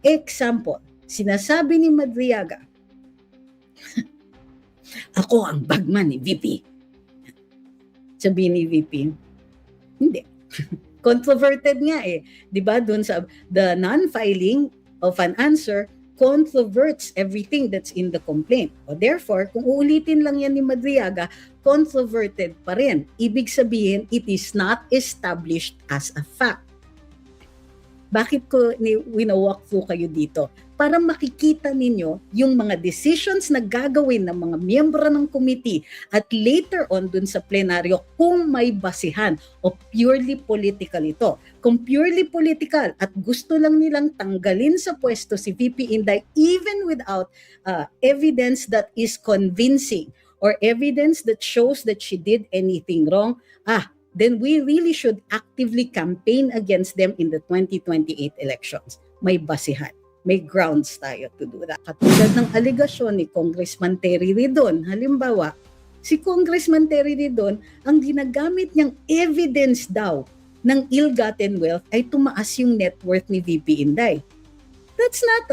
Example, sinasabi ni Madriaga, ako ang bagman ni VP. Sabi ni VP, hindi. Controverted nga eh. Diba? Doon sa the non-filing of an answer controverts everything that's in the complaint. O therefore, kung uulitin lang yan ni Madriaga, controverted pa rin. Ibig sabihin, it is not established as a fact. Bakit ko winawalk through kayo dito? Para makikita ninyo yung mga decisions na gagawin ng mga miyembro ng committee at later on dun sa plenaryo kung may basihan o purely political ito. Kung purely political at gusto lang nilang tanggalin sa pwesto si VP Inday even without evidence that is convincing or evidence that shows that she did anything wrong, then we really should actively campaign against them in the 2028 elections. May basihan. May grounds tayo to do that. Katulad ng aligasyon ni Congressman Terry Ridon, halimbawa, si Congressman Terry Ridon, ang ginagamit niyang evidence daw ng ill-gotten wealth ay tumaas yung net worth ni VP Inday. That's not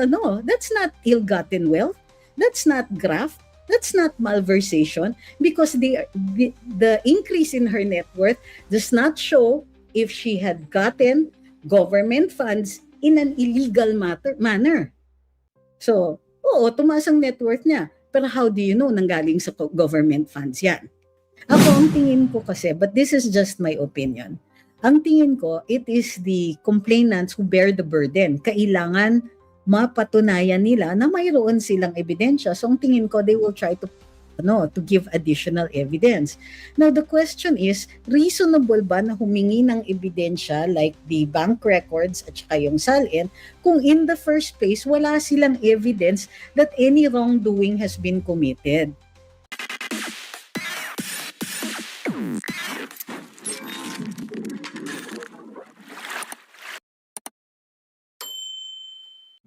ill-gotten wealth. That's not graft. That's not malversation because the increase in her net worth does not show if she had gotten government funds in an illegal manner. So, oo, tumaas ang net worth niya. Pero how do you know nanggaling sa government funds yan? Ako, ang tingin ko kasi, but this is just my opinion, ang tingin ko, it is the complainants who bear the burden. Kailangan mapatunayan nila na mayroon silang ebidensya. So, ang tingin ko, they will try to give additional evidence. Now, the question is, reasonable ba na humingi ng ebidensya like the bank records at saka yung SALN kung in the first place, wala silang evidence that any wrongdoing has been committed?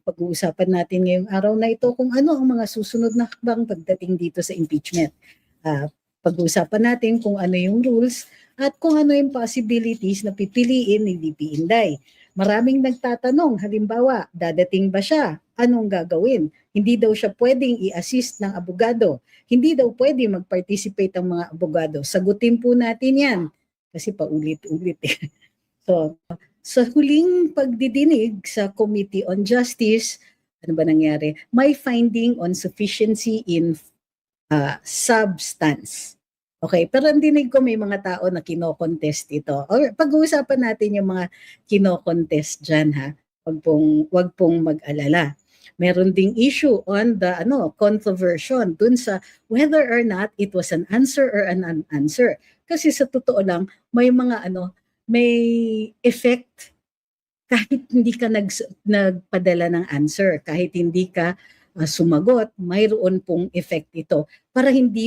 Pag-uusapan natin ngayong araw na ito kung ano ang mga susunod na hakbang pagdating dito sa impeachment. Pag-uusapan natin kung ano yung rules at kung ano yung possibilities na pipiliin ni VP Inday. Maraming nagtatanong, halimbawa, dadating ba siya? Anong gagawin? Hindi daw siya pwedeng i-assist ng abogado. Hindi daw pwede mag-participate ang mga abogado. Sagutin po natin yan kasi paulit-ulit eh. So, sa huling pagdidinig sa Committee on Justice, ano ba nangyari? May finding on sufficiency in substance. Okay, pero ang dinig ko may mga tao na kino-contest ito. Or pag-uusapan natin yung mga kino-contest dyan ha. Wag pong mag-alala. Meron ding issue on the controversion dun sa whether or not it was an answer or an unanswer. Kasi sa totoo lang, may mga may effect kahit hindi ka nagpadala ng answer, kahit hindi ka sumagot, mayroon pong effect ito para hindi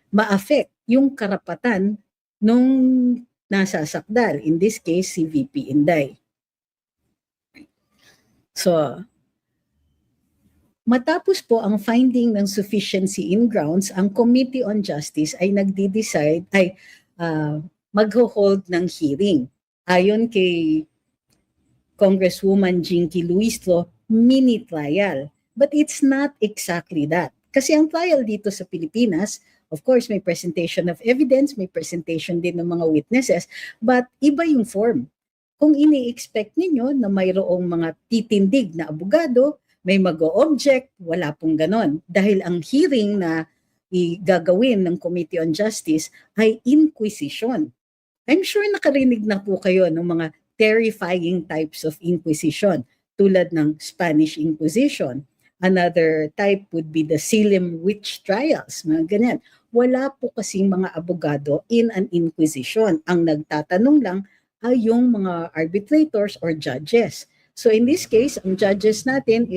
ma-affect yung karapatan nung nasasakdal. In this case, si VP Inday. So, matapos po ang finding ng sufficiency in grounds, ang Committee on Justice ay nagde-decide, magho-hold ng hearing. Ayon kay Congresswoman Jinky Luistro, mini trial. But it's not exactly that. Kasi ang trial dito sa Pilipinas, of course, may presentation of evidence, may presentation din ng mga witnesses, but iba yung form. Kung ini-expect ninyo na mayroong mga titindig na abogado, may mag-o-object, wala pong ganon. Dahil ang hearing na gagawin ng Committee on Justice ay inquisition. I'm sure nakarinig na po kayo ng mga terrifying types of inquisition tulad ng Spanish Inquisition. Another type would be the Salem witch trials, mga ganyan. Wala po kasing mga abogado in an inquisition. Ang nagtatanong lang ay yung mga arbitrators or judges. So in this case, ang judges natin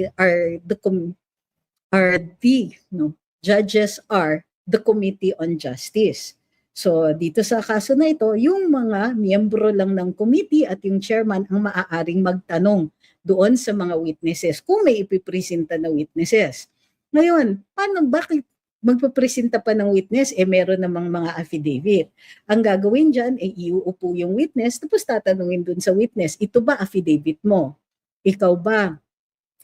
judges are the Committee on Justice. So dito sa kaso na ito, yung mga miyembro lang ng committee at yung chairman ang maaaring magtanong doon sa mga witnesses kung may ipipresenta na witnesses. Ngayon, bakit magpapresenta pa ng witness? Meron namang mga affidavit. Ang gagawin dyan, iuupo yung witness tapos tatanungin doon sa witness, ito ba affidavit mo? Ikaw ba,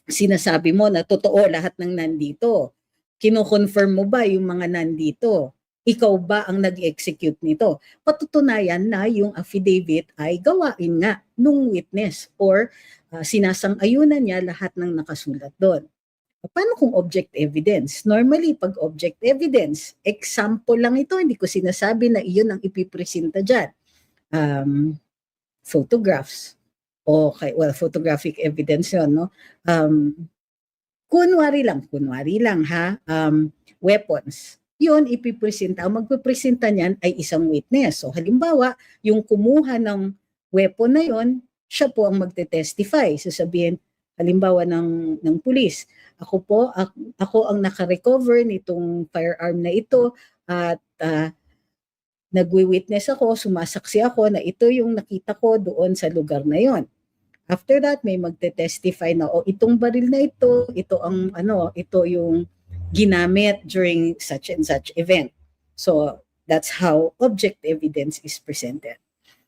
sinasabi mo na totoo lahat ng nandito? Kino-confirm mo ba yung mga nandito? Ikaw ba ang nag-execute nito? Patutunayan na yung affidavit ay gawain nga nung witness or sinasang-ayunan niya lahat ng nakasulat doon. Paano kung object evidence? Normally, pag object evidence, example lang ito, hindi ko sinasabi na iyon ang ipipresenta dyan. Photographs. Okay, well, photographic evidence yun, no? Kunwari lang ha, weapons. Yun, ipipresenta. Ang magpipresenta niyan ay isang witness. So halimbawa, yung kumuha ng weapon na yon, siya po ang magte-testify. Sasabihin, halimbawa ng pulis, ako ang naka-recover nitong firearm na ito at nagwi-witness ako, sumasaksi ako na ito yung nakita ko doon sa lugar na yon. After that, may magte-testify na, itong baril na ito yung ginamit during such and such event. So, that's how object evidence is presented.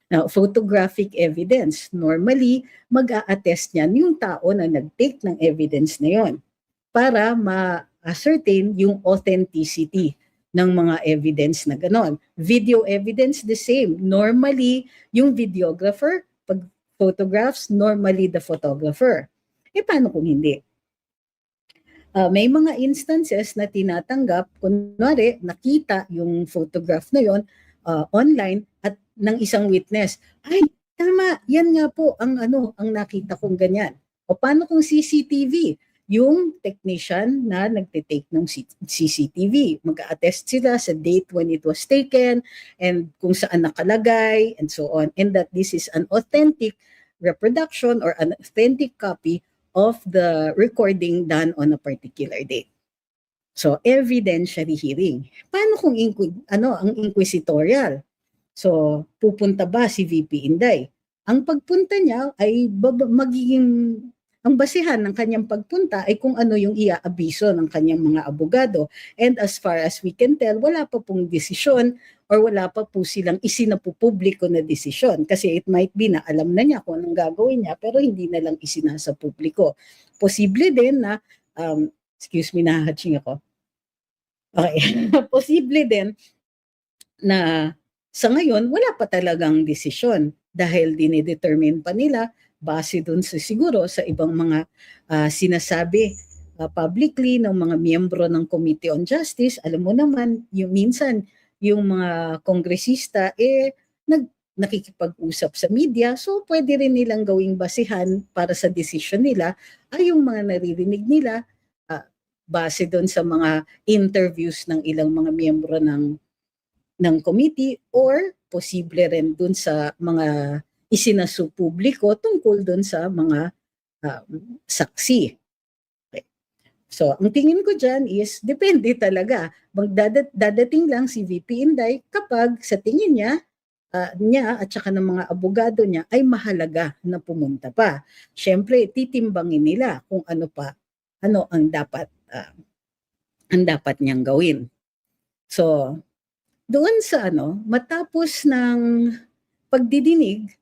Now, photographic evidence, normally, mag-a-attest niyan yung tao na nag-take ng evidence na yon para ma-ascertain yung authenticity ng mga evidence na ganon. Video evidence, the same. Normally, yung videographer, pag photographs, normally the photographer. Paano kung hindi? May mga instances na tinatanggap, kunwari, nakita yung photograph na yon online at ng isang witness. Ay, tama, yan nga po ang nakita kong ganyan. O paano kung CCTV? Yung technician na nagtitake ng CCTV, mag-attest sila sa date when it was taken and kung saan nakalagay and so on, and that this is an authentic reproduction or an authentic copy of the recording done on a particular date. So, evidentiary hearing. Paano kung ang inquisitorial? So, pupunta ba si VP Inday? Ang pagpunta niya ay ang basihan ng kanyang pagpunta ay kung ano yung iaabiso ng kanyang mga abogado. And as far as we can tell, wala pa pong desisyon or wala pa po silang isinapupubliko na desisyon. Kasi it might be na alam na niya kung anong gagawin niya pero hindi na lang isinasa publiko. Posible din na, excuse me, nahahatching ako. Okay. Posible din na sa ngayon, wala pa talagang desisyon dahil dinidetermine pa nila base dun siguro sa ibang mga sinasabi publicly ng mga miyembro ng Committee on Justice. Alam mo naman, minsan yung mga kongresista nakikipag-usap sa media, so pwede rin nilang gawing basihan para sa desisyon nila ay yung mga naririnig nila base doon sa mga interviews ng ilang mga miyembro ng committee or posible rin doon sa mga isinasupubliko tungkol doon sa mga saksi. Okay. So, ang tingin ko dyan is, depende talaga. Dadating lang si VP Inday kapag sa tingin niya at saka ng mga abogado niya ay mahalaga na pumunta pa. Siyempre, titimbangin nila kung ano ang dapat niyang gawin. So, doon sa matapos ng pagdidinig,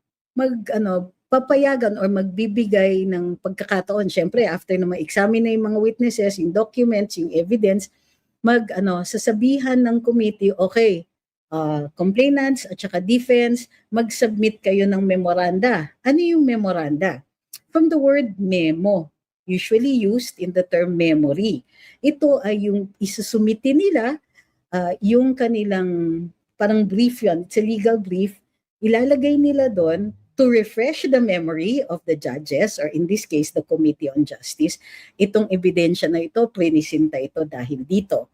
papayagan or magbibigay ng pagkakataon, syempre after na ma-examine na yung mga witnesses, yung documents, yung evidence, sasabihan ng committee, okay, complainants at saka defense, mag-submit kayo ng memoranda. Ano yung memoranda? From the word memo, usually used in the term memory. Ito ay yung isusumite nila, yung kanilang parang brief yun, it's a legal brief, ilalagay nila doon to refresh the memory of the judges or in this case the Committee on Justice. Itong ebidensya na ito, prenisinta ito dahil dito.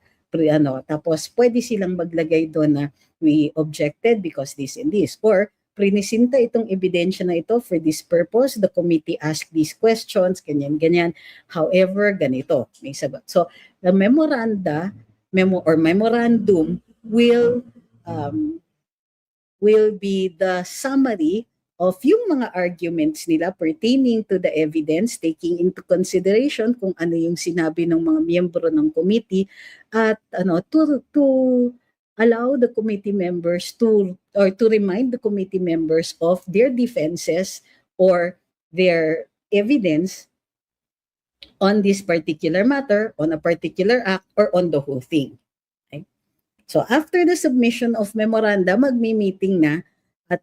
Tapos pwede silang maglagay doon na we objected because this and this, or prenisinta itong ebidensya na ito for this purpose, the committee asked these questions, ganyan. However, ganito, may sagot. So the memorandum will be the summary of yung mga arguments nila pertaining to the evidence, taking into consideration kung ano yung sinabi ng mga miyembro ng committee at to allow the committee members to remind the committee members of their defenses or their evidence on this particular matter, on a particular act, or on the whole thing. Okay? So after the submission of memoranda, magmi-meeting na at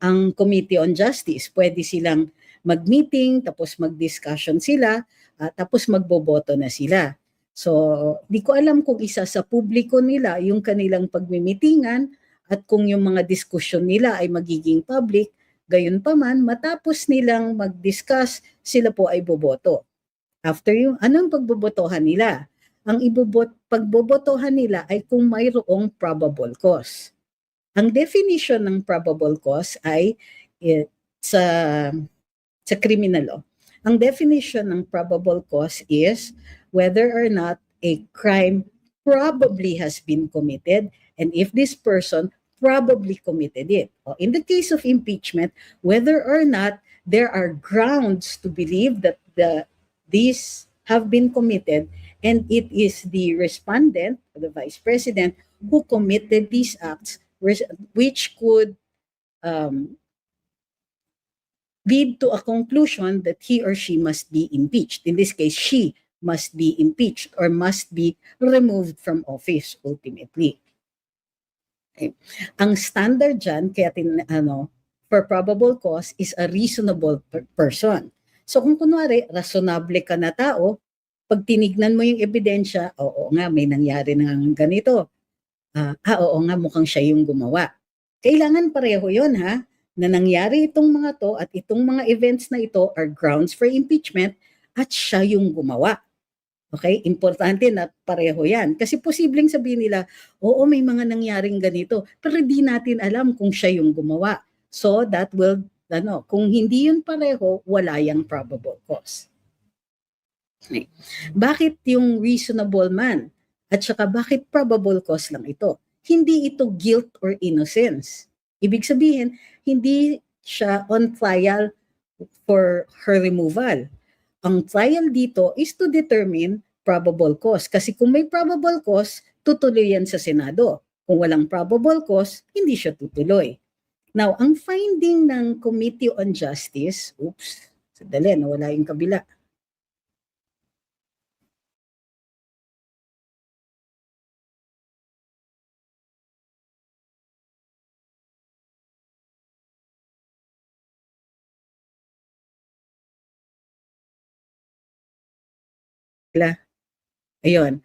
ang Committee on Justice, pwede silang mag-meeting, tapos mag-discussion sila, tapos magboboto na sila. So, di ko alam kung isa sa publiko nila yung kanilang pagmimitingan at kung yung mga diskusyon nila ay magiging public, gayon pa man, matapos nilang mag-discuss, sila po ay boboto. After yung, anong pagbobotohan nila? Ang pagbobotohan nila ay kung mayroong probable cause. Ang definition ng probable cause ay sa criminal law. Ang definition ng probable cause is whether or not a crime probably has been committed and if this person probably committed it. In the case of impeachment, whether or not there are grounds to believe that these have been committed and it is the respondent, the vice president, who committed these acts which could lead to a conclusion that he or she must be impeached. In this case, she must be impeached or must be removed from office ultimately. Okay. Ang standard dyan, kaya for probable cause is a reasonable person. So kung kunwari, rationable ka na tao, pag tinignan mo yung ebidensya, oo nga, may nangyari na ganito. Oo nga, mukhang siya yung gumawa. Kailangan pareho yon ha, na nangyari itong mga to at itong mga events na ito are grounds for impeachment at siya yung gumawa. Okay? Importante na pareho yan. Kasi posibleng sabihin nila, oo, may mga nangyaring ganito, pero di natin alam kung siya yung gumawa. So that will, kung hindi yun pareho, wala yung probable cause. Okay. Bakit yung reasonable man? At saka bakit probable cause lang ito? Hindi ito guilt or innocence. Ibig sabihin, hindi siya on trial for her removal. Ang trial dito is to determine probable cause. Kasi kung may probable cause, tutuloy yan sa Senado. Kung walang probable cause, hindi siya tutuloy. Now, ang finding ng Committee on Justice, sandali, nawala yung kabila. Ayun.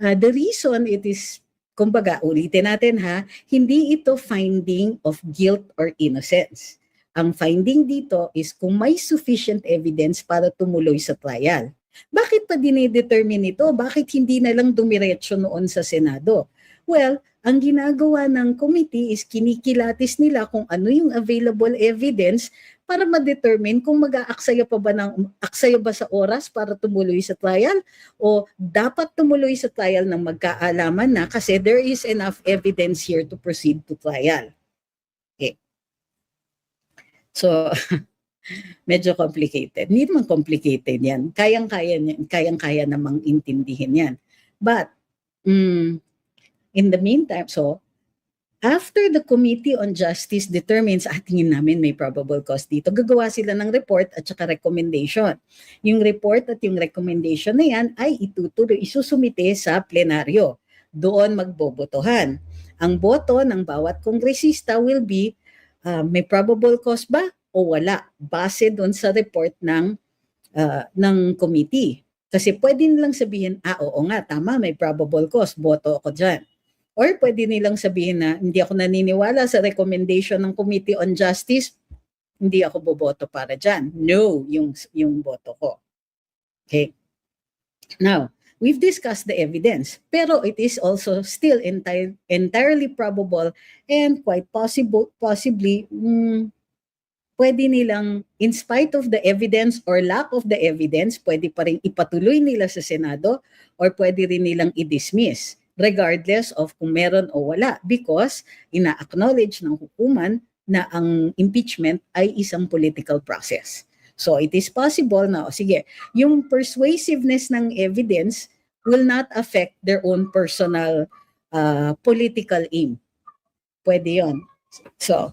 The reason it is, kumbaga, ulitin natin ha, hindi ito finding of guilt or innocence. Ang finding dito is kung may sufficient evidence para tumuloy sa trial. Bakit pa dinidetermine ito? Bakit hindi na lang dumiretso noon sa Senado? Well, ang ginagawa ng committee is kinikilatis nila kung ano yung available evidence para ma-determine kung mag-aaksaya ba sa oras para tumuloy sa trial o dapat tumuloy sa trial ng magkaalaman na kasi there is enough evidence here to proceed to trial. Okay. So, medyo complicated. Hindi naman complicated yan. Kayang-kaya namang intindihin yan. But, in the meantime, so, after the Committee on Justice determines, tingin namin may probable cause dito, gagawa sila ng report at saka recommendation. Yung report at yung recommendation na yan ay isusumite sa plenaryo. Doon magbobotohan. Ang boto ng bawat kongresista will be, may probable cause ba o wala? Base doon sa report ng committee. Kasi pwede nilang sabihin, oo nga, tama, may probable cause, boto ako dyan. Or pwede nilang sabihin na hindi ako naniniwala sa recommendation ng Committee on Justice, hindi ako boboto para dyan. No, yung boto ko. Okay. Now, we've discussed the evidence, pero it is also still entirely probable and quite possibly pwede nilang, in spite of the evidence or lack of the evidence, pwede pa rin ipatuloy nila sa Senado or pwede rin nilang i-dismiss regardless of kung meron o wala because ina-acknowledge ng hukuman na ang impeachment ay isang political process. So it is possible na, sige, yung persuasiveness ng evidence will not affect their own personal political aim. Pwede yon. So,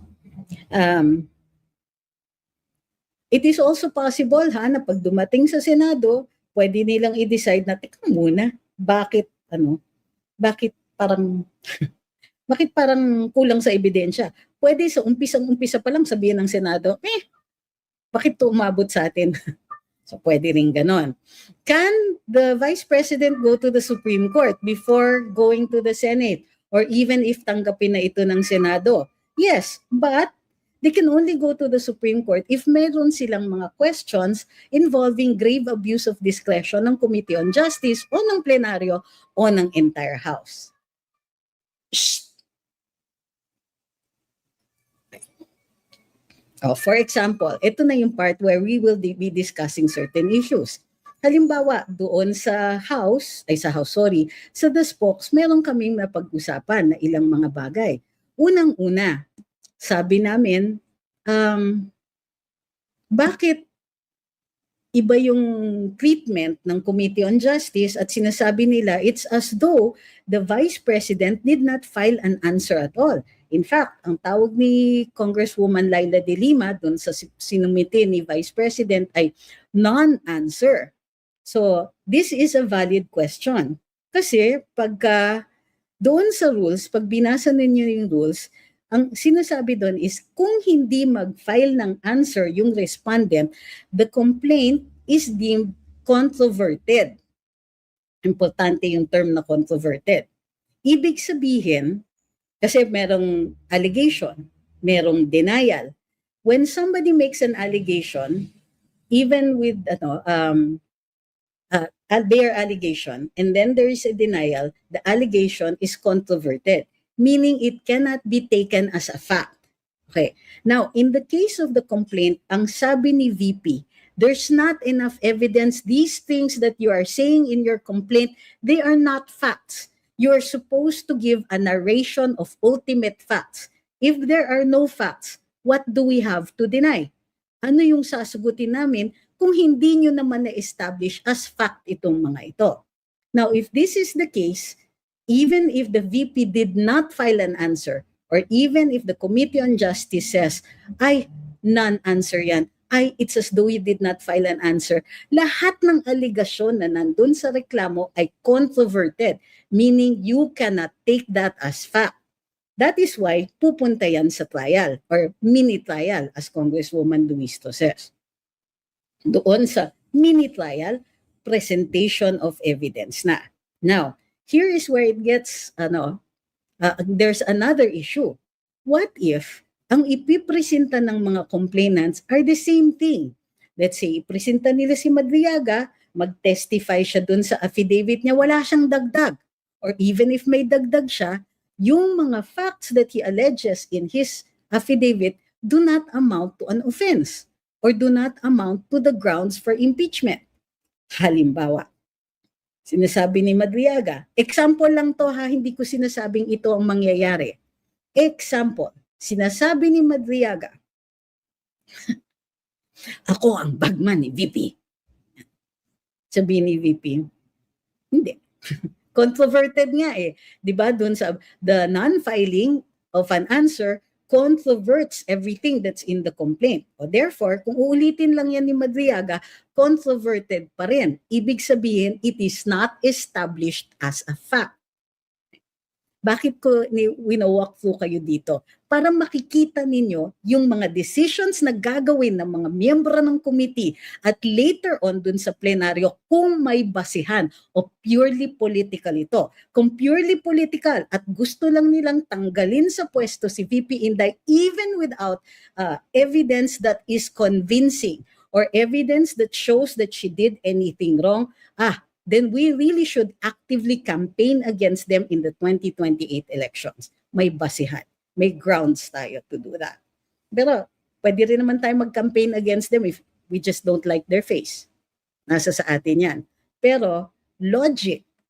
It is also possible na pag dumating sa Senado, pwede nilang i-decide na, teka muna, bakit parang bakit parang kulang sa ebidensya? Pwede sa umpisang-umpisa pa lang sabihin ng Senado, bakit to umabot sa atin? So pwede rin ganon. Can the Vice President go to the Supreme Court before going to the Senate? Or even if tanggapin na ito ng Senado? Yes, but they can only go to the Supreme Court if meron silang mga questions involving grave abuse of discretion ng Committee on Justice o ng plenaryo o ng entire House. For example, ito na yung part where we will be discussing certain issues. Halimbawa, doon sa sa The Spokes, meron kaming napag-usapan na ilang mga bagay. Unang-una, sabi namin, bakit iba yung treatment ng Committee on Justice at sinasabi nila it's as though the Vice President did not file an answer at all. In fact, ang tawag ni Congresswoman Laila de Lima doon sa sinumite ni Vice President ay non-answer. So, this is a valid question. Kasi pagka doon sa rules, pag binasa ninyo yung rules, ang sinasabi doon is kung hindi mag-file ng answer yung respondent, the complaint is deemed controverted. Importante yung term na controverted. Ibig sabihin, kasi merong allegation, merong denial. When somebody makes an allegation, even with their allegation, and then there is a denial, the allegation is controverted, meaning it cannot be taken as a fact. Okay. Now, in the case of the complaint, ang sabi ni VP, there's not enough evidence. These things that you are saying in your complaint, they are not facts. You are supposed to give a narration of ultimate facts. If there are no facts, what do we have to deny? Ano yung sasagutin namin kung hindi nyo naman na-establish as fact itong mga ito? Now, if this is the case, even if the VP did not file an answer, or even if the Committee on Justice says, ay, non-answer yan, ay, it's as though you did not file an answer, lahat ng aligasyon na nandun sa reklamo ay controverted, meaning you cannot take that as fact. That is why pupunta yan sa trial or mini trial, as Congresswoman Luisto says. Doon sa mini trial, presentation of evidence na. Now, here is where it gets, there's another issue. What if ang ipipresenta ng mga complainants are the same thing? Let's say, ipresenta nila si Madriaga, mag-testify siya dun sa affidavit niya, wala siyang dagdag. Or even if may dagdag siya, yung mga facts that he alleges in his affidavit do not amount to an offense or do not amount to the grounds for impeachment. Halimbawa, sinasabi ni Madriaga, example lang to hindi ko sinasabing ito ang mangyayari. Example, sinasabi ni Madriaga, ako ang bagman ni VP. Sabi ni VP, hindi. Controverted nga di ba? Doon sa the non-filing of an answer controverts everything that's in the complaint. O therefore, kung uulitin lang yan ni Madriaga, controverted pa rin. Ibig sabihin, it is not established as a fact. Bakit ko winawalk through kayo dito? Para makikita ninyo yung mga decisions na gagawin ng mga miyembro ng committee at later on dun sa plenaryo kung may basihan o purely political ito. Kung purely political at gusto lang nilang tanggalin sa pwesto si VP Inday even without evidence that is convincing or evidence that shows that she did anything wrong, then we really should actively campaign against them in the 2028 elections. May basihan, may grounds tayo to do that. Pero pwede rin naman tayo mag-campaign against them if we just don't like their face. Nasa sa atin yan. Pero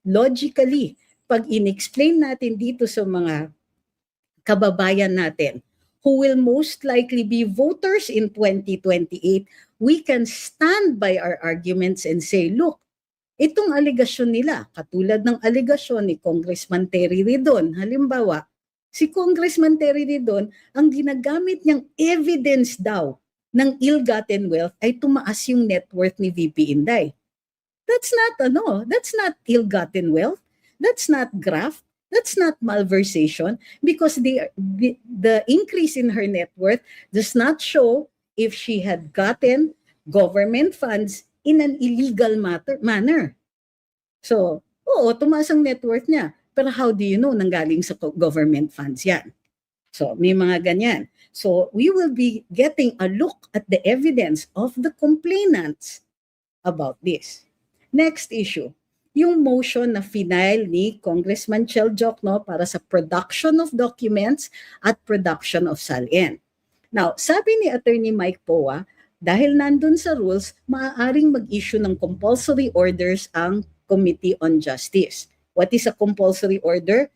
logically, pag in-explain natin dito sa mga kababayan natin who will most likely be voters in 2028, we can stand by our arguments and say, look, itong aligasyon nila, katulad ng aligasyon ni Congressman Terry Ridon, halimbawa, si Congressman Terry Ridon, ang ginagamit niyang evidence daw ng ill-gotten wealth ay tumaas yung net worth ni VP Inday. That's not ill-gotten wealth. That's not graft. That's not malversation because the increase in her net worth does not show if she had gotten government funds in an illegal manner. So, oo, tumaas ang net worth niya. Pero how do you know nanggaling sa government funds yan? So, may mga ganyan. So, we will be getting a look at the evidence of the complainants about this. Next issue, yung motion na final ni Congressman Chel Jokno para sa production of documents at production of SALN. Now, sabi ni Attorney Mike Poa, dahil nandun sa rules, maaaring mag-issue ng compulsory orders ang Committee on Justice. What is a compulsory order?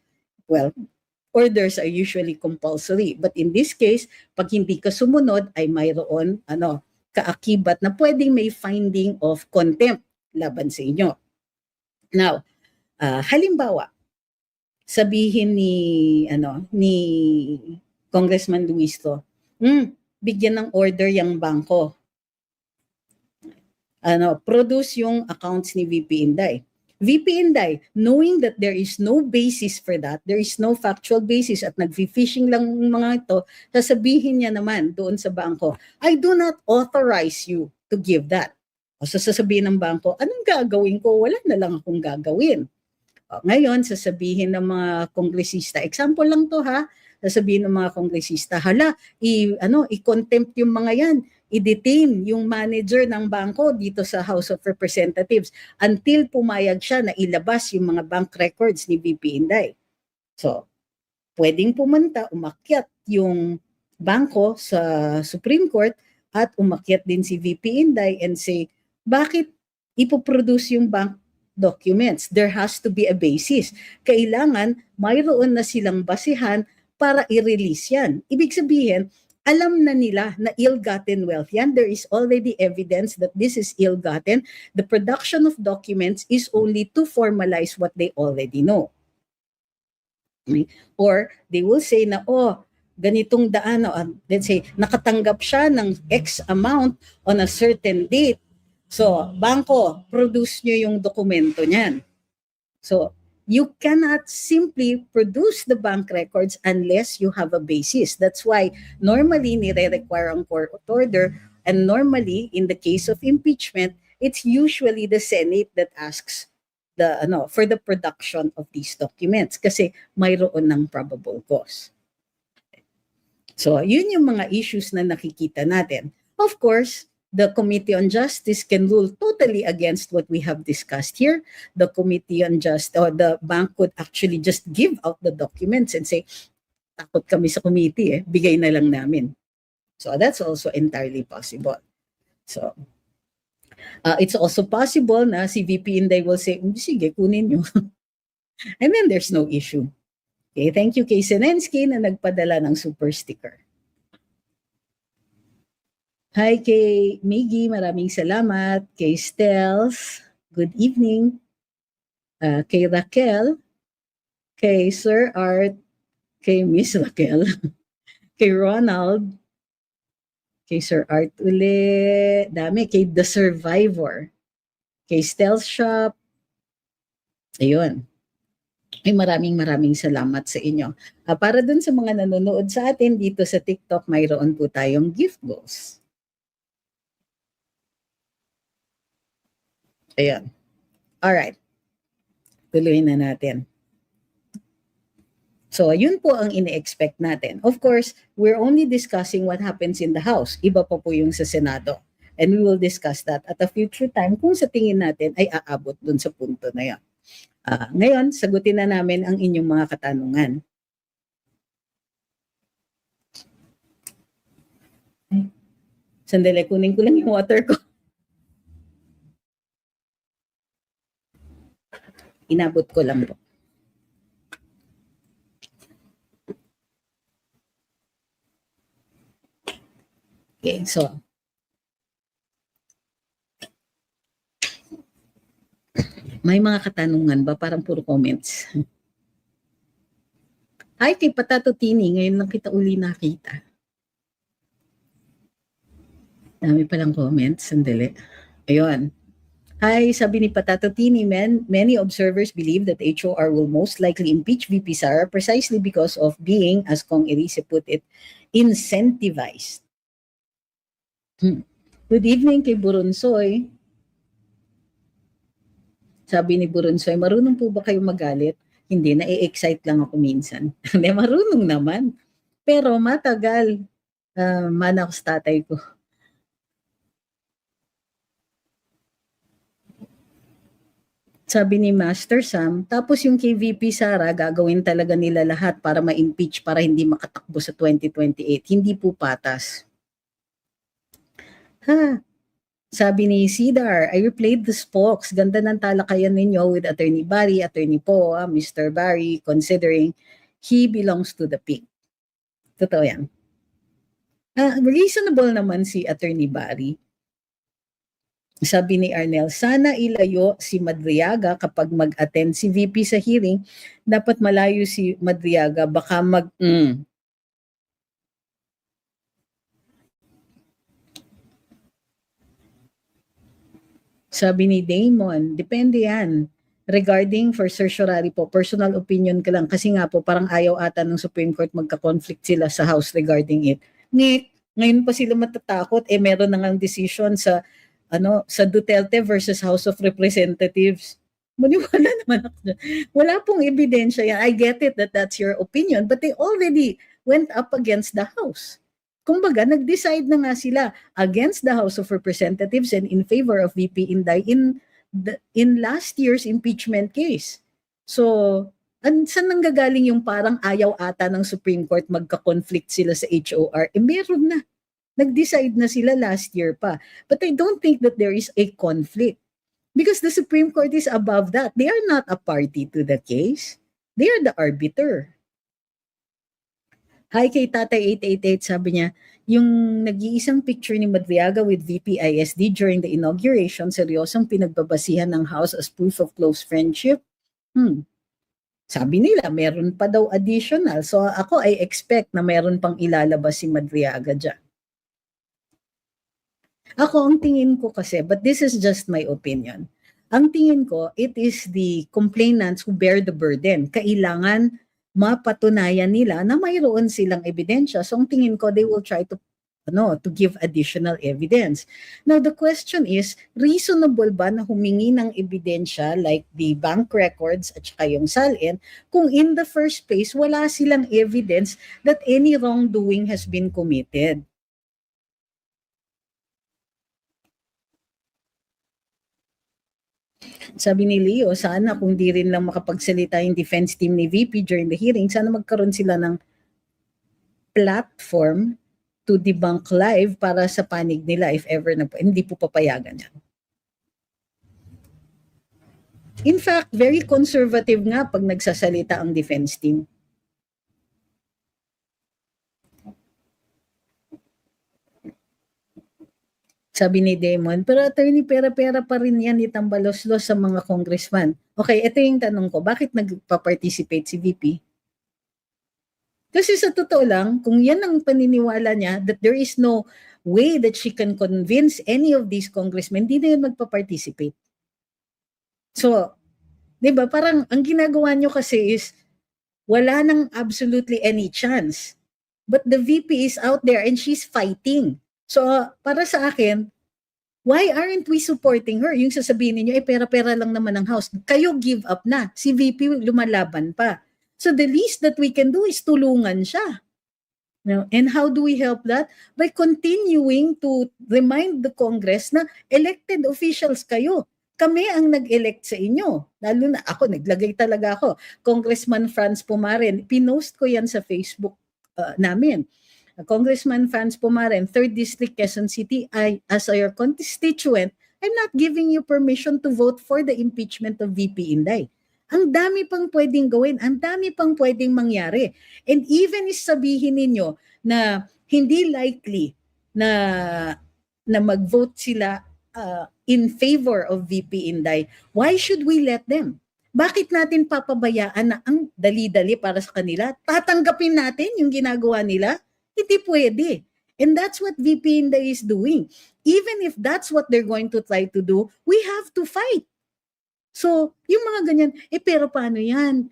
Well, orders are usually compulsory. But in this case, pag hindi ka sumunod, ay mayroon kaakibat na pwedeng may finding of contempt laban sa inyo. Now, halimbawa, sabihin ni Congressman Luisto, bigyan ng order yung bangko. Produce yung accounts ni VP Inday. VP Inday, knowing that there is no basis for that, there is no factual basis at nag-fishing lang mga ito, sasabihin niya naman doon sa bangko, I do not authorize you to give that. O sasabihin ng bangko, anong gagawin ko? Wala na lang akong gagawin. O, ngayon, sasabihin ng mga kongresista, example lang to ha, sasabihin ng mga kongresista, hala, i-contempt yung mga yan, i-detain yung manager ng bangko dito sa House of Representatives until pumayag siya na ilabas yung mga bank records ni VP Inday. So, pwedeng pumunta, umakyat yung bangko sa Supreme Court at umakyat din si VP Inday and say, bakit ipoproduce yung bank documents? There has to be a basis. Kailangan mayroon na silang basihan para i-release yan. Ibig sabihin, alam na nila na ill-gotten wealth yan. There is already evidence that this is ill-gotten. The production of documents is only to formalize what they already know. Or they will say na, ganitong daan, let's say, nakatanggap siya ng X amount on a certain date. So, bangko, produce nyo yung dokumento niyan. So, you cannot simply produce the bank records unless you have a basis. That's why normally nire-require ang court order, and normally in the case of impeachment, it's usually the Senate that asks for the production of these documents kasi mayroon ng probable cause. So, yun yung mga issues na nakikita natin. Of course, the Committee on Justice can rule totally against what we have discussed here. The Committee on Justice or the bank could actually just give out the documents and say, takot kami sa committee, bigay na lang namin. So that's also entirely possible. So it's also possible na si VP Inday will say, sige, kunin nyo. And then there's no issue. Okay, thank you kay Senensky na nagpadala ng super sticker. Hi kay Miggy, maraming salamat. Kay Stels, good evening. Kay Raquel, kay Sir Art, kay Miss Raquel, kay Ronald, kay Sir Art uli, dami, kay The Survivor, kay Stels Shop, ayun. Ay maraming salamat sa inyo. Para dun sa mga nanonood sa atin dito sa TikTok, mayroon po tayong gift goals. Ayan. Alright. Tuloy na natin. So, yun po ang ine-expect natin. Of course, we're only discussing what happens in the House. Iba pa po yung sa Senado. And we will discuss that at a future time kung sa tingin natin ay aabot dun sa punto na yan. Ngayon, sagutin na namin ang inyong mga katanungan. Sandali, kunin ko lang yung water ko. Inabot ko lang po. Okay, so. May mga katanungan ba? Parang puro comments. Hi, kay Patato Tini. Ngayon lang kita uli nakita. Dami palang comments, sandali. Ayun. Hi, sabi ni Patatotini, many observers believe that HOR will most likely impeach VP Sara precisely because of being, as Kong Elise put it, incentivized. Good evening kay Burunsoy. Sabi ni Burunsoy, marunong po ba kayo magalit? Hindi, na-excite lang ako minsan. Hindi, marunong naman. Pero matagal. Mana ako sa tatay ko. Sabi ni Master Sam, tapos yung kay VP Sara, gagawin talaga nila lahat para ma-impeach para hindi makatakbo sa 2028. Hindi po patas. Sabi ni Cedar, I replayed the spokes. Ganda ng talakayan ninyo with Attorney Barry, Attorney Po, Mr. Barry, considering he belongs to the pig. Totoo yan. Reasonable naman si Attorney Barry. Sabi ni Arnel, sana ilayo si Madriaga kapag mag-attend si VP sa hearing. Dapat malayo si Madriaga, baka Sabi ni Damon, depende yan. Regarding for certiorari po, personal opinion ka lang. Kasi nga po, parang ayaw ata ng Supreme Court magka-conflict sila sa House regarding it. Ngayon pa sila matatakot, meron na ngang decision sa Duterte versus House of Representatives. Maniwala naman ako dyan. Wala pong ebidensya yan. I get it that that's your opinion, but they already went up against the House. Kumbaga, nag-decide na nga sila against the House of Representatives and in favor of VP Inday in last year's impeachment case. So, saan nanggagaling yung parang ayaw ata ng Supreme Court magka-conflict sila sa HOR? Meron na. Nag-decide na sila last year pa. But I don't think that there is a conflict. Because the Supreme Court is above that. They are not a party to the case. They are the arbiter. Hi kay Tatay 888, sabi niya, yung nag-iisang picture ni Madriaga with VP ISD during the inauguration, seryosong pinagbabasihan ng House as proof of close friendship. Sabi nila, meron pa daw additional. So ako, I expect na meron pang ilalabas si Madriaga dyan. Ako, ang tingin ko kasi, but this is just my opinion. Ang tingin ko, it is the complainants who bear the burden. Kailangan mapatunayan nila na mayroon silang ebidensya. So ang tingin ko, they will try to give additional evidence. Now, the question is, reasonable ba na humingi ng ebidensya like the bank records at saka yung SALN kung in the first place, wala silang evidence that any wrongdoing has been committed? Sabi ni Leo, sana kung di rin lang makapagsalita yung defense team ni VP during the hearing, sana magkaroon sila ng platform to debunk live para sa panig nila if ever na hindi po papayagan yan. In fact, very conservative nga pag nagsasalita ang defense team. Sabi ni Damon, pero attorney, pera-pera pa rin yan ni Tambaloslos sa mga congressman. Okay, ito yung tanong ko, bakit nagpa-participate si VP? Kasi sa totoo lang, kung yan ang paniniwala niya, that there is no way that she can convince any of these congressmen, hindi na yun magpa-participate. So, di ba, parang ang ginagawa nyo kasi is, wala nang absolutely any chance. But the VP is out there and she's fighting. So, para sa akin, why aren't we supporting her? Yung sasabihin niyo, pera-pera lang naman ang House. Kayo give up na. Si VP lumalaban pa. So, the least that we can do is tulungan siya. And how do we help that? By continuing to remind the Congress na elected officials kayo. Kami ang nag-elect sa inyo. Lalo na ako, naglagay talaga ako. Congressman Franz Pumaren, pinost ko yan sa Facebook namin. Congressman Franz Pumaren, 3rd District, Quezon City, as your constituent, I'm not giving you permission to vote for the impeachment of VP Inday. Ang dami pang pwedeng gawin, ang dami pang pwedeng mangyari. And even is sabihin ninyo na hindi likely na mag-vote sila in favor of VP Inday, why should we let them? Bakit natin papabayaan na ang dali-dali para sa kanila? Tatanggapin natin yung ginagawa nila? Hindi pwede. And that's what VP Inday is doing. Even if that's what they're going to try to do, we have to fight. So, yung mga ganyan, pero paano yan?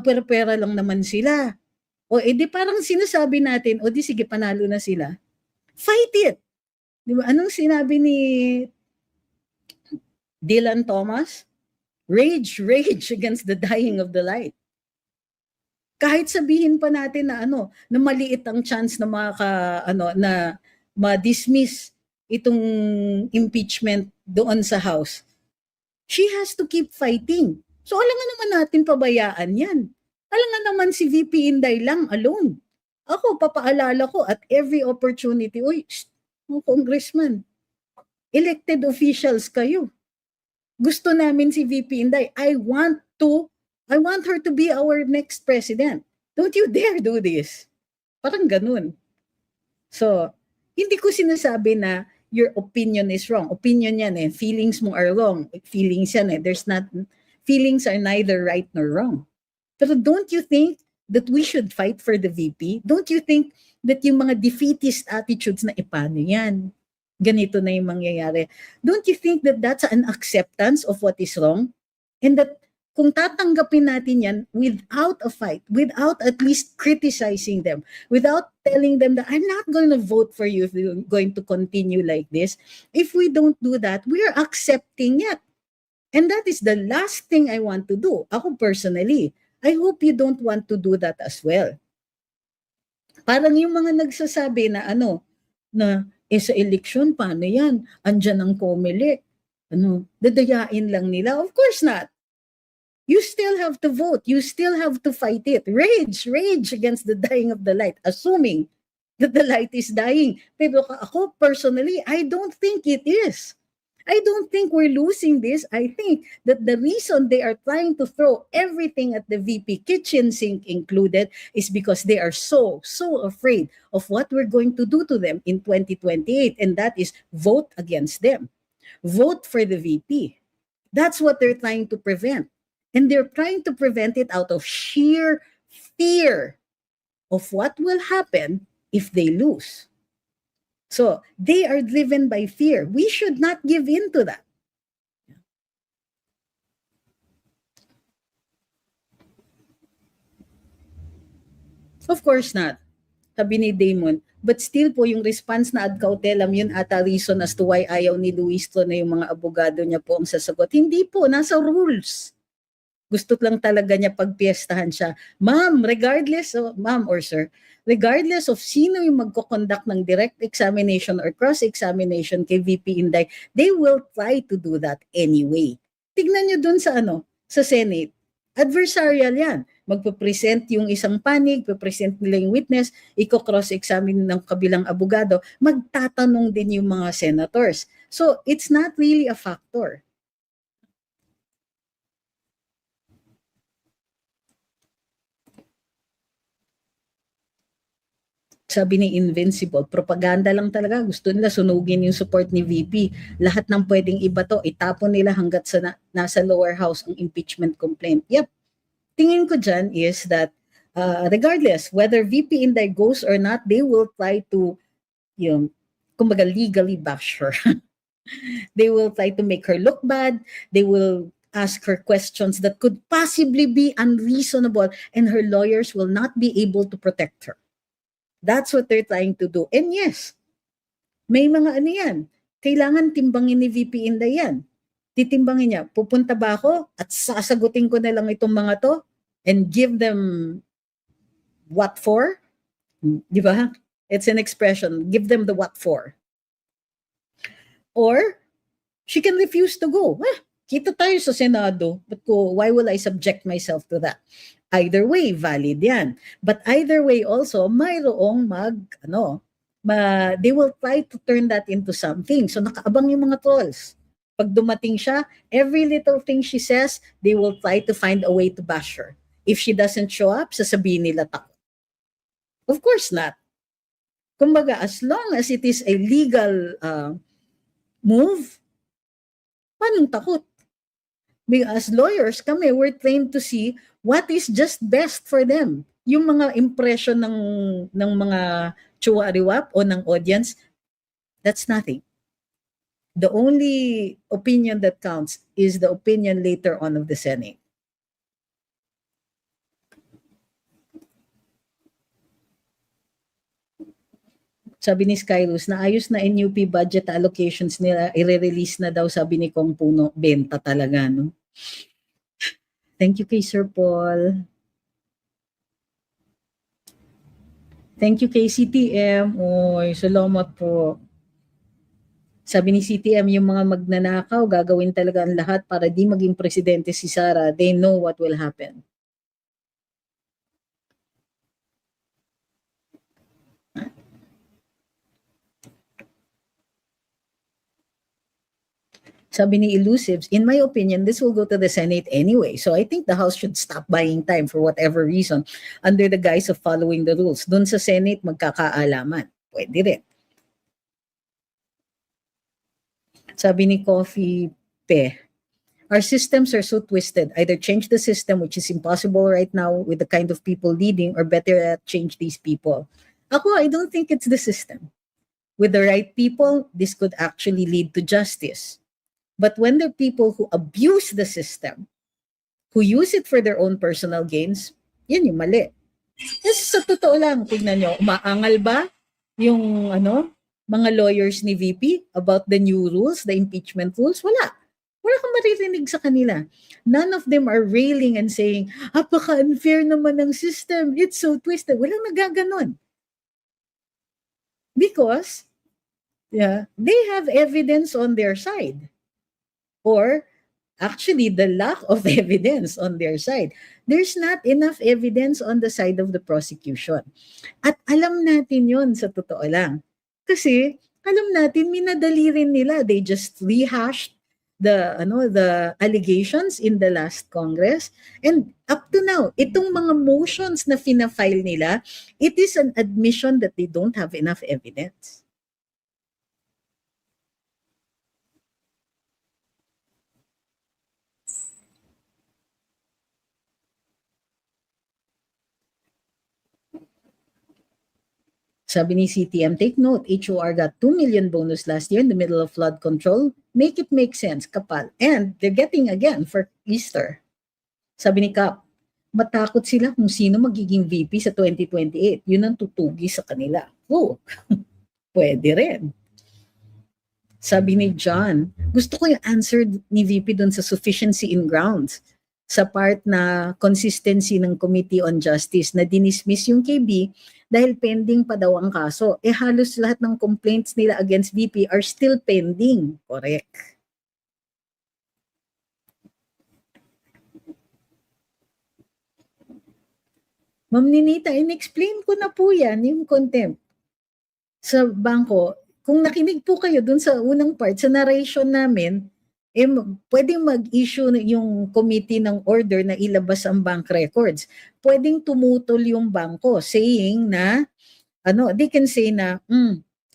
Pera-pera lang naman sila. O di parang sinasabi natin, o di sige, panalo na sila. Fight it. Di ba? Anong sinabi ni Dylan Thomas? Rage against the dying of the light. Kahit sabihin pa natin na na maliit ang chance na na ma-dismiss itong impeachment doon sa House, she has to keep fighting. So alangan naman natin pabayaan yan. Alangan naman si VP Inday lang alone. Ako, papaalala ko at every opportunity, congressman, elected officials kayo. Gusto namin si VP Inday. I want her to be our next president. Don't you dare do this. Parang ganun. So, hindi ko sinasabi na your opinion is wrong. Opinion yan eh. Feelings mo are wrong. Feelings yan eh. Feelings are neither right nor wrong. Pero don't you think that we should fight for the VP? Don't you think that yung mga defeatist attitudes na paano yan? Ganito na yung mangyayari. Don't you think that that's an acceptance of what is wrong? And that kung tatanggapin natin yan without a fight, without at least criticizing them, without telling them that I'm not going to vote for you if you're going to continue like this, if we don't do that, we are accepting it. And that is the last thing I want to do. Ako personally, I hope you don't want to do that as well. Parang yung mga nagsasabi na sa eleksyon, paano yan? Andyan ang COMELEC. Dadayain lang nila? Of course not. You still have to vote. You still have to fight it. Rage against the dying of the light, assuming that the light is dying. Pero ako, personally, I don't think it is. I don't think we're losing this. I think that the reason they are trying to throw everything at the VP, kitchen sink included, is because they are so afraid of what we're going to do to them in 2028. And that is vote against them. Vote for the VP. That's what they're trying to prevent. And they're trying to prevent it out of sheer fear of what will happen if they lose. So they are driven by fear. We should not give in to that. Of course not. Sabi ni Damon. But still po, yung response na ad cautelam, yun ata reason as to why ayaw ni Luistro na yung mga abogado niya po ang sasagot. Hindi po, nasa rules. Gusto lang talaga niya pagpiestahan siya. Ma'am, ma'am or sir, regardless of sino yung magko-conduct ng direct examination or cross-examination kay VP Inday, they will try to do that anyway. Tignan nyo dun sa sa Senate. Adversarial yan. Magpo-present yung isang panig, po-present nila yung witness, i-cross-examine ng kabilang abogado, magtatanong din yung mga senators. So, it's not really a factor. Sabi ni Invincible, propaganda lang talaga. Gusto nila sunugin yung support ni VP. Lahat ng pwedeng ibato, itapon nila hanggat sa nasa lower house ang impeachment complaint. Yep. Tingin ko dyan is that regardless whether VP Inday goes or not, they will try to, kumbaga legally bash her. They will try to make her look bad. They will ask her questions that could possibly be unreasonable, and her lawyers will not be able to protect her. That's what they're trying to do. And yes, may mga yan. Kailangan timbangin ni VP Inday yan. Titimbangin niya, pupunta ba ako at sasagutin ko na lang itong mga to and give them what for? Di ba? It's an expression. Give them the what for. Or she can refuse to go. Kita tayo sa Senado. But why will I subject myself to that? Either way, valid yan. But either way also, mayroong they will try to turn that into something. So nakaabang yung mga trolls. Pag dumating siya, every little thing she says, they will try to find a way to bash her. If she doesn't show up, sasabihin nila takot. Of course not. Kumbaga, as long as it is a legal move, paano takot? Because as lawyers, kami, we're trained to see what is just best for them. yung mga impression ng mga chuwariwap o ng audience, that's nothing. The only opinion that counts is the opinion later on of the Senate. Sabi ni Skyrus, naayos na NUP budget allocations nila, i-release na daw, sabi ni Kong Puno, benta talaga, no? Thank you kay Sir Paul. Thank you kay CTM. Oy, salamat po. Sabi ni CTM, yung mga magnanakaw, gagawin talaga ang lahat para di maging presidente si Sara. They know what will happen. Sabi ni Elusives, in my opinion, this will go to the Senate anyway. So I think the House should stop buying time for whatever reason under the guise of following the rules. Doon sa Senate, magkakaalaman. Pwede rin. Sabi ni Coffee Pe, our systems are so twisted. Either change the system, which is impossible right now with the kind of people leading, or better change these people. Ako, I don't think it's the system. With the right people, this could actually lead to justice. But when there are people who abuse the system, who use it for their own personal gains, yan yung mali. Kasi sa totoo lang, tignan nyo, umaangal ba yung mga lawyers ni VP about the new rules, the impeachment rules? Wala. Wala kang maririnig sa kanila. None of them are railing and saying, apaka-unfair naman ng system, it's so twisted. Walang nagaganon. Because they have evidence on their side. Or actually the lack of evidence on their side. There's not enough evidence on the side of the prosecution. At alam natin yon sa totoo lang. Kasi alam natin, minadali rin nila. They just rehashed the allegations in the last Congress. And up to now, itong mga motions na fina-file nila, it is an admission that they don't have enough evidence. Sabi ni CTM, take note, HOR got 2 million bonus last year in the middle of flood control. Make it make sense, kapal. And they're getting again for Easter. Sabi ni Kap, matakot sila kung sino magiging VP sa 2028. Yun ang tutugi sa kanila. Oh, pwede rin. Sabi ni John, gusto ko yung answer ni VP dun sa sufficiency in grounds. Sa part na consistency ng Committee on Justice na dinismiss yung KB dahil pending pa daw ang kaso. Halos lahat ng complaints nila against VP are still pending. Correct. Ma'am Ninita, in-explain ko na po yan, yung contempt sa bangko. Kung nakinig po kayo dun sa unang part, sa narration namin, pwedeng mag-issue yung committee ng order na ilabas ang bank records. Pwedeng tumutol yung bangko saying na, they can say na,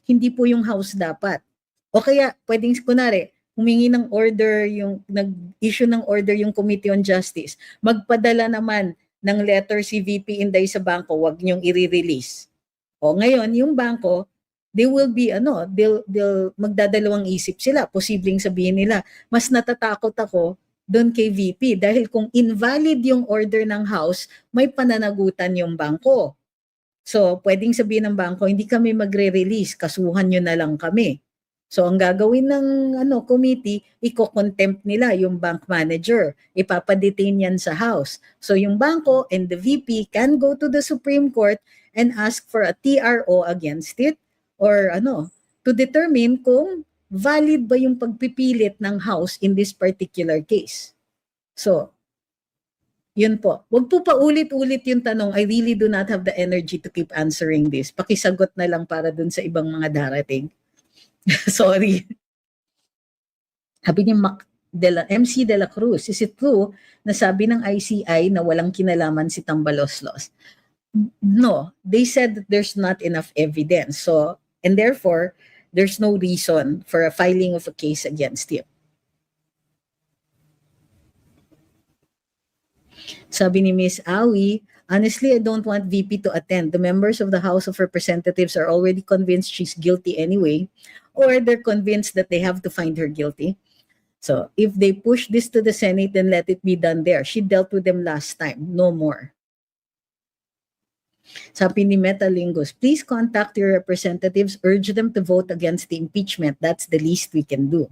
hindi po yung house dapat. O kaya, pwedeng, kunwari, humingi ng order, nag-issue ng order yung Committee on Justice. Magpadala naman ng letter si VP Inday sa bangko, wag niyong i-release. O ngayon, yung bangko, they will be they'll magdadalawang isip sila. Posibleng sabihin nila, mas natatakot ako doon kay VP dahil kung invalid yung order ng house, may pananagutan yung bangko. So, pwedeng sabihin ng bangko, hindi kami magre-release, kasuhan nyo na lang kami. So, ang gagawin ng committee, iko-contempt nila yung bank manager. Ipapadetain yan sa house. So, yung bangko and the VP can go to the Supreme Court and ask for a TRO against it or to determine kung valid ba yung pagpipilit ng house in this particular case. So, yun po. Wag po paulit-ulit yung tanong. I really do not have the energy to keep answering this. Pakisagot na lang para dun sa ibang mga darating. Sorry. Sabi ni MC De La Cruz, is it true na sabi ng ICI na walang kinalaman si Tambaloslos? No, they said that there's not enough evidence. So, and therefore, there's no reason for a filing of a case against him. Sabi ni Miss Awi, Honestly, I don't want VP to attend. The members of the House of Representatives are already convinced she's guilty anyway, or they're convinced that they have to find her guilty. So if they push this to the Senate, then let it be done there. She dealt with them last time. No more. Sabi ni Metalingos, please contact your representatives, urge them to vote against the impeachment. That's the least we can do.